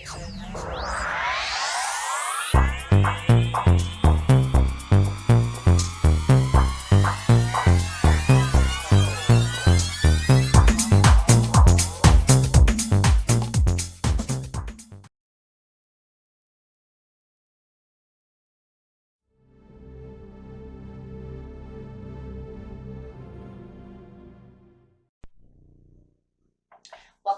Welcome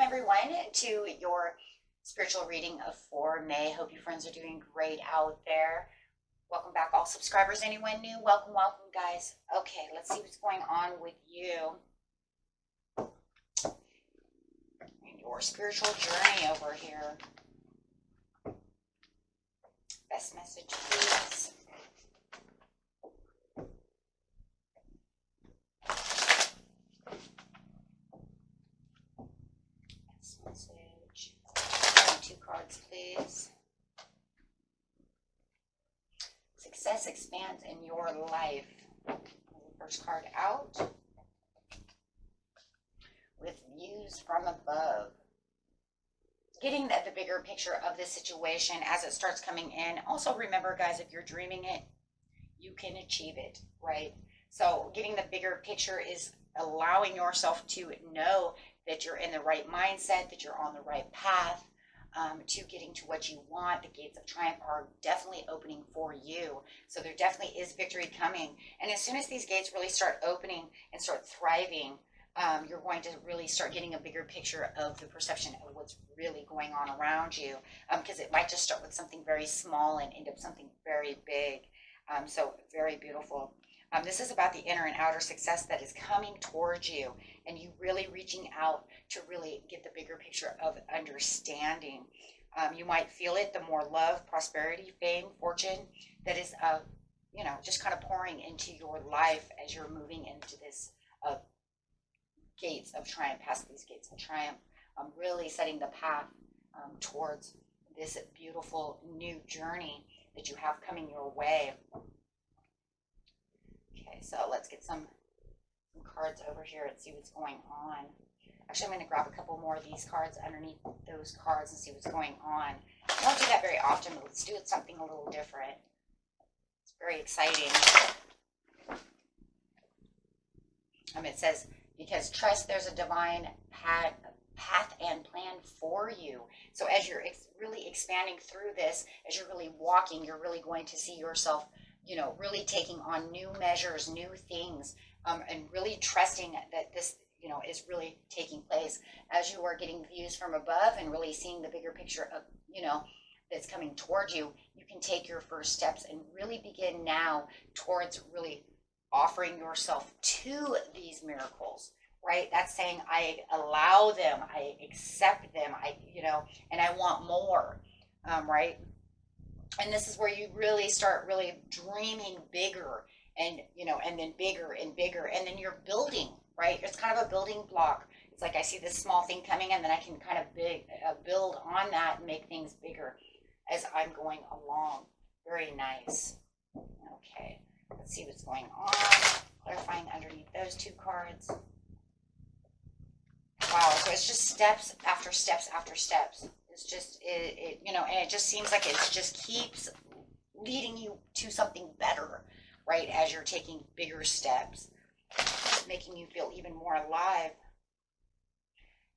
everyone to your spiritual reading for May. Hope you friends are doing great out there. Welcome back all subscribers. Anyone new? Welcome, welcome guys. Okay, let's see what's going on with you. Your spiritual journey over here. Best message, please. Message. 2 cards, please. Success expands in your life. First card out. With views from above. Getting the bigger picture of this situation as it starts coming in. Also remember, guys, if you're dreaming it, you can achieve it, right? So getting the bigger picture is allowing yourself to know that you're in the right mindset, that you're on the right path to getting to what you want. The gates of triumph are definitely opening for you. So there definitely is victory coming. And as soon as these gates really start opening and start thriving, you're going to really start getting a bigger picture of the perception of what's really going on around you. Because it might just start with something very small and end up something very big. So very beautiful. This is about the inner and outer success that is coming towards you, and you really reaching out to really get the bigger picture of understanding. You might feel it, the more love, prosperity, fame, fortune that is, just kind of pouring into your life as you're moving into this gates of triumph, past these gates of triumph, really setting the path towards this beautiful new journey that you have coming your way. Okay, so let's get some cards over here and see what's going on. Actually, I'm going to grab a couple more of these cards underneath those cards and see what's going on. I don't do that very often, but let's do something a little different. It's very exciting. It says, because trust there's a divine path and plan for you. So as you're really expanding through this, as you're really walking, you're really going to see yourself really taking on new measures, new things, and really trusting that this, is really taking place as you are getting views from above and really seeing the bigger picture of, that's coming towards you. You can take your first steps and really begin now towards really offering yourself to these miracles, right? That's saying, I allow them, I accept them, and I want more, right? And this is where you really start really dreaming bigger and, and then bigger and bigger. And then you're building, right? It's kind of a building block. It's like I see this small thing coming and then I can kind of build on that and make things bigger as I'm going along. Very nice. Okay, let's see what's going on. Clarifying underneath those 2 cards. Wow, so it's just steps after steps after steps. It's just, and it just seems like it just keeps leading you to something better, right? As you're taking bigger steps, making you feel even more alive.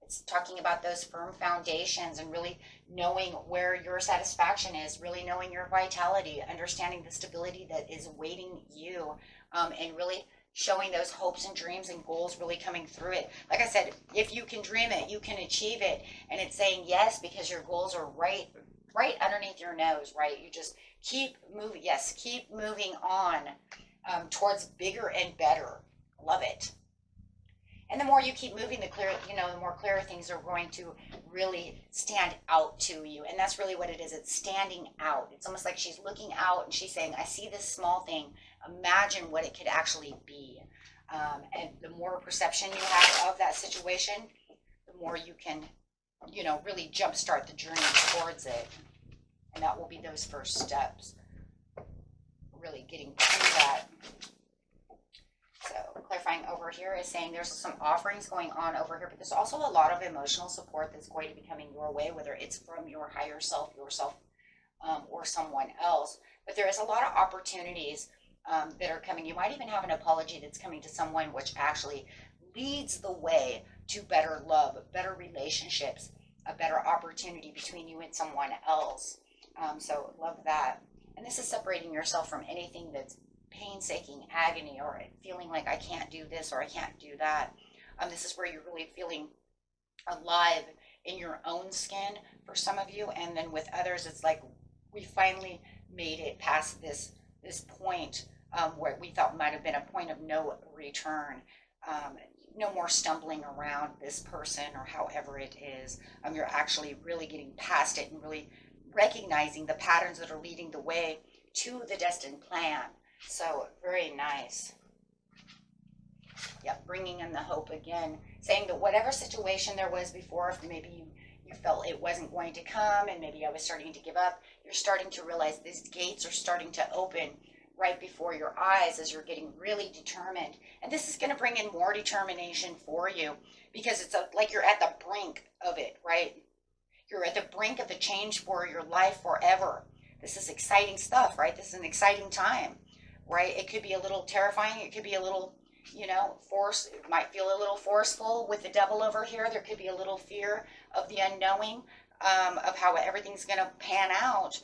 It's talking about those firm foundations and really knowing where your satisfaction is, really knowing your vitality, understanding the stability that is awaiting you, and really showing those hopes and dreams and goals really coming through it. Like I said, if you can dream it, you can achieve it. And it's saying yes, because your goals are right underneath your nose, right? You just keep moving. Yes, keep moving on towards bigger and better. Love it. And the more you keep moving, the more clearer things are going to really stand out to you. And that's really what it is. It's standing out. It's almost like she's looking out and she's saying, I see this small thing. Imagine what it could actually be. And the more perception you have of that situation, the more you can, really jumpstart the journey towards it. And that will be those first steps. Really getting through that. So clarifying over here is saying there's some offerings going on over here, but there's also a lot of emotional support that's going to be coming your way, whether it's from your higher self, yourself, or someone else. But there is a lot of opportunities that are coming. You might even have an apology that's coming to someone, which actually leads the way to better love, better relationships, a better opportunity between you and someone else. So love that. And this is separating yourself from anything that's painstaking, agony, or feeling like I can't do this or I can't do that. This is where you're really feeling alive in your own skin for some of you, and then with others, it's like we finally made it past this point where we thought might have been a point of no return. No more stumbling around this person or however it is. You're actually really getting past it and really recognizing the patterns that are leading the way to the destined plan. So very nice. Yeah, bringing in the hope again, saying that whatever situation there was before, if maybe you felt it wasn't going to come and maybe I was starting to give up, you're starting to realize these gates are starting to open right before your eyes as you're getting really determined. And this is going to bring in more determination for you because it's like you're at the brink of it, right? You're at the brink of the change for your life forever. This is exciting stuff, right? This is an exciting time. Right? It could be a little terrifying. It could be a little, it might feel a little forceful with the devil over here. There could be a little fear of the unknowing, of how everything's going to pan out.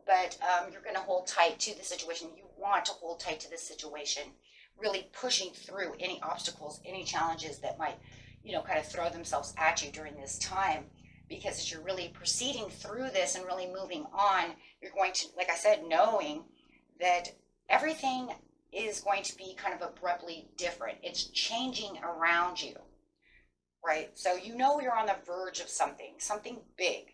But you're going to hold tight to the situation. You want to hold tight to this situation, really pushing through any obstacles, any challenges that might, kind of throw themselves at you during this time. Because as you're really proceeding through this and really moving on, you're going to, like I said, knowing that everything is going to be kind of abruptly different. It's changing around you, right? So you're on the verge of something big,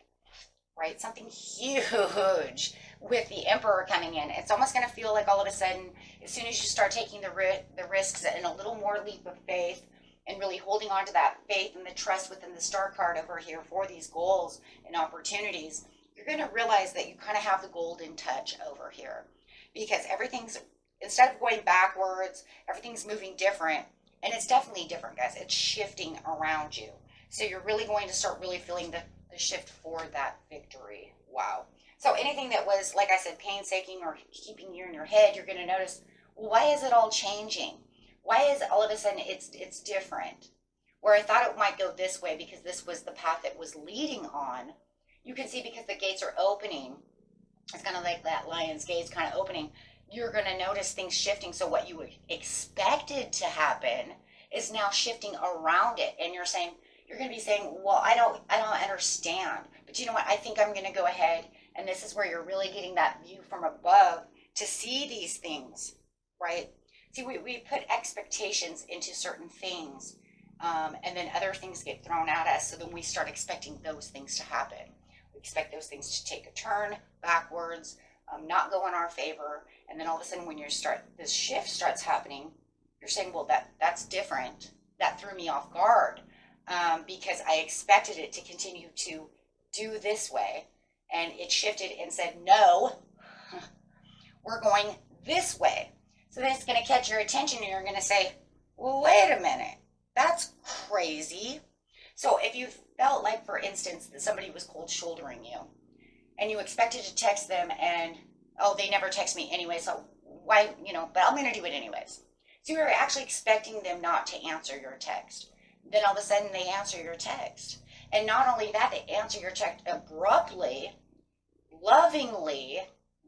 right? Something huge with the Emperor coming in. It's almost going to feel like all of a sudden, as soon as you start taking the risks and a little more leap of faith and really holding on to that faith and the trust within the star card over here for these goals and opportunities, you're going to realize that you kind of have the golden touch over here. Because everything's, instead of going backwards, everything's moving different. And it's definitely different, guys. It's shifting around you. So you're really going to start really feeling the shift for that victory. Wow. So anything that was, like I said, painstaking or keeping you in your head, you're going to notice, well, why is it all changing? Why is all of a sudden it's different? Where I thought it might go this way because this was the path it was leading on. You can see because the gates are opening. It's kind of like that lion's gates kind of opening. You're going to notice things shifting. So what you expected to happen is now shifting around it. And you're going to be saying, well, I don't understand. But you know what? I think I'm going to go ahead. And this is where you're really getting that view from above to see these things, right? See, we put expectations into certain things. And then other things get thrown at us. So then we start expecting those things to happen. Expect those things to take a turn backwards, not go in our favor, and then all of a sudden when this shift starts happening, you're saying, well, that's different. That threw me off guard because I expected it to continue to do this way, and it shifted and said, no, we're going this way. So then it's going to catch your attention, and you're going to say, well, wait a minute, that's crazy. So if you felt like, for instance, that somebody was cold shouldering you and you expected to text them and, oh, they never text me anyway, so why, but I'm going to do it anyways. So you're actually expecting them not to answer your text. Then all of a sudden they answer your text. And not only that, they answer your text abruptly, lovingly,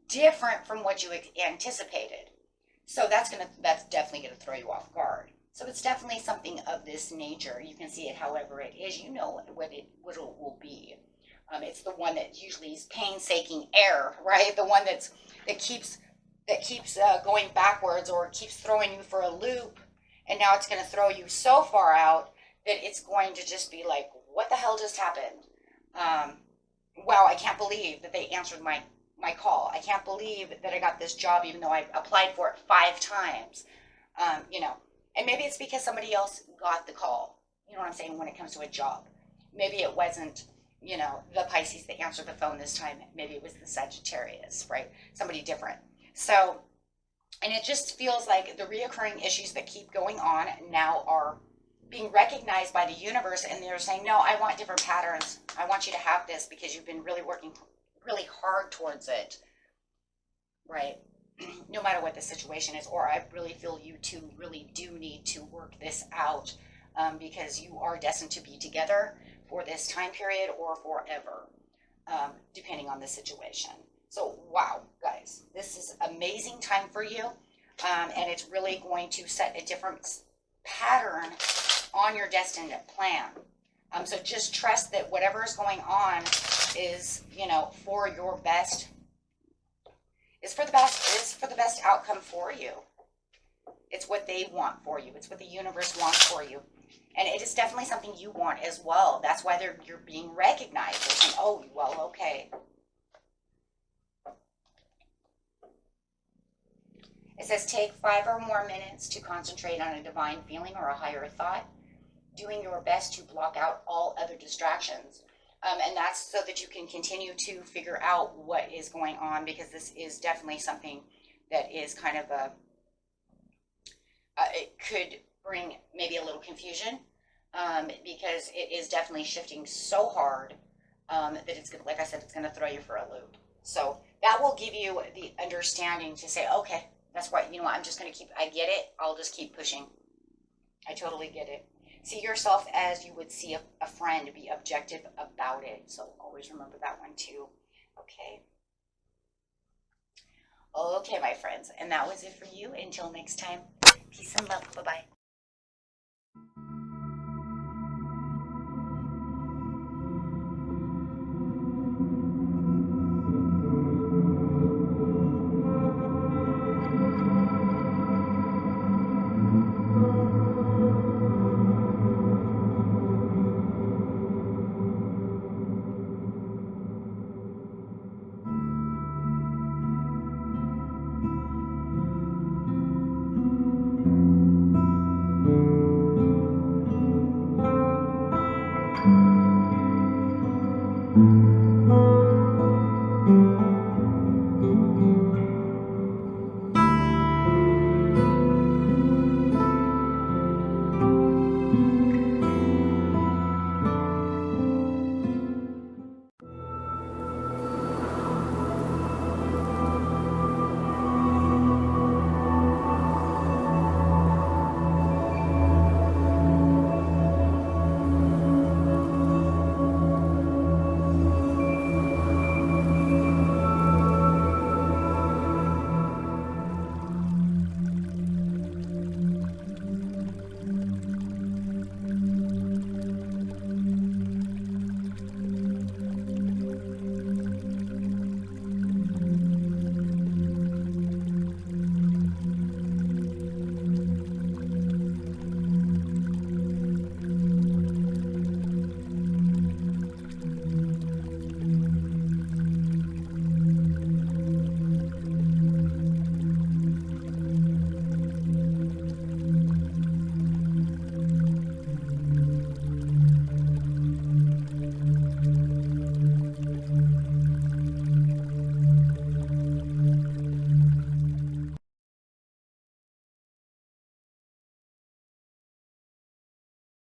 different from what you anticipated. So that's definitely going to throw you off guard. So it's definitely something of this nature. You can see it however it is. You know what it will be. It's the one that usually is painstaking air, right? The one that keeps going backwards or keeps throwing you for a loop. And now it's going to throw you so far out that it's going to just be like, what the hell just happened? Wow, I can't believe that they answered my call. I can't believe that I got this job even though I applied for it 5 times. And maybe it's because somebody else got the call. You know what I'm saying? When it comes to a job, maybe it wasn't, the Pisces that answered the phone this time. Maybe it was the Sagittarius, right? Somebody different. So And it just feels like the reoccurring issues that keep going on now are being recognized by the universe, and they're saying, no, I want different patterns. I want you to have this because you've been really working really hard towards it, right? No matter what the situation is, or I really feel you two really do need to work this out, because you are destined to be together for this time period or forever, depending on the situation. So, wow, guys, this is amazing time for you, and it's really going to set a different pattern on your destined plan. So just trust that whatever is going on is, you know, for your best. It's for the best. It's for the best outcome for you. It's what they want for you. It's what the universe wants for you. And it is definitely something you want as well. That's why you're being recognized. They're saying, oh, well, okay. It says take 5 or more minutes to concentrate on a divine feeling or a higher thought, doing your best to block out all other distractions. And that's so that you can continue to figure out what is going on, because this is definitely something that is kind of it could bring maybe a little confusion, because it is definitely shifting so hard that it's going to, like I said, it's going to throw you for a loop. So that will give you the understanding to say, okay, that's right, you know what, I'm just going to I get it, I'll just keep pushing. I totally get it. See yourself as you would see a friend, be objective about it. So always remember that one too. Okay. Okay, my friends. And that was it for you. Until next time, peace and love. Bye-bye.